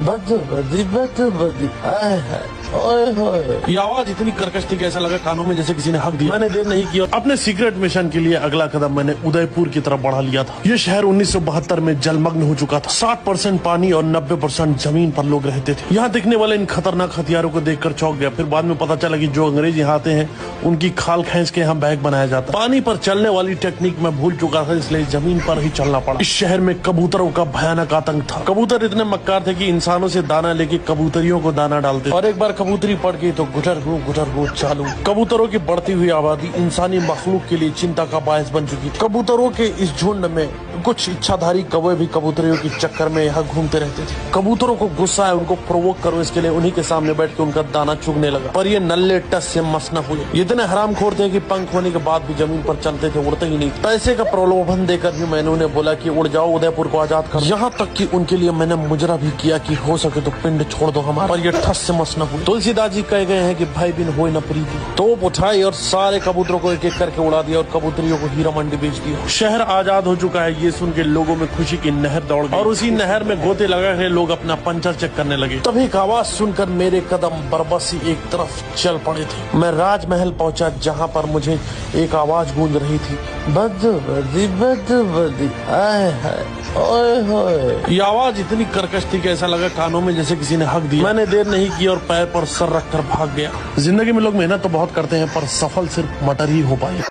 ये आवाज इतनी कर्कश थी कि ऐसा लगा कानों में जैसे किसी ने हक दिया। मैंने देर नहीं की और अपने सीक्रेट मिशन के लिए अगला कदम मैंने उदयपुर की तरफ बढ़ा लिया था। ये शहर 1972 में जलमग्न हो चुका था। 60% पानी और 90% जमीन पर लोग रहते थे। यहाँ दिखने वाले इन खतरनाक हथियारों को देखकर चौंक गया। फिर बाद में पता चला कि जो अंग्रेज यहाँ आते हैं उनकी खाल खींच के यहाँ बैग बनाया जाता। पानी पर चलने वाली टेक्निक मैं भूल चुका था, इसलिए जमीन पर ही चलना पड़ा। इस शहर में कबूतरों का भयानक आतंक था। कबूतर इतने मक्कार थे कि इंसानों से दाना लेके कबूतरियों को दाना डालते। और एक बार कबूतरी पड़ गई तो गुटर गो चालू। कबूतरों की बढ़ती हुई आबादी इंसानी मखलूक के लिए चिंता का बायस बन चुकी थी। कबूतरों के इस झुंड में कुछ इच्छाधारी कौवे भी कबूतरियों के चक्कर में यहाँ घूमते रहते थे। कबूतरों को गुस्सा है, उनको प्रोवोक करो, इसके लिए उन्हीं के सामने बैठ के उनका दाना चुगने लगा। पर ये नल्ले टस से मस न हुए। इतने हरामखोर थे कि पंख होने के बाद भी जमीन पर चलते थे, उड़ते ही नहीं। पैसे का प्रलोभन देकर भी मैंने उन्हें बोला कि उड़ जाओ, उदयपुर को आजाद करो। यहाँ तक कि उनके लिए मैंने मुजरा भी किया कि हो सके तो पिंड छोड़ दो हमारा। पर ये ठस से मस न हुई। तुलसीदास जी कह गए हैं कि भाई बिन होए न प्रीति। तोप उठाई और सारे कबूतरों को एक एक करके उड़ा दिया और कबूतरियों को हीरा मंडी बेच दिया। शहर आजाद हो चुका है, ये सुन के लोगों में खुशी की नहर दौड़ गई और उसी नहर में गोते लगा के लोग अपना पंचर चेक करने लगे। तभी एक आवाज सुनकर मेरे कदम बरबसी एक तरफ चल पड़े थे। मैं राजमहल पहुंचा, जहां पर मुझे एक आवाज गूंज रही थी, बदबदी बदबदी आए हाय ओए होए। ये आवाज इतनी कर्कश थी कि ऐसा लगा कानों में जैसे किसी ने हक दिया। मैंने देर नहीं की और पैर पर सर रखकर भाग गया। जिंदगी में लोग मेहनत तो बहुत करते हैं पर सफल सिर्फ मटर ही हो पाए।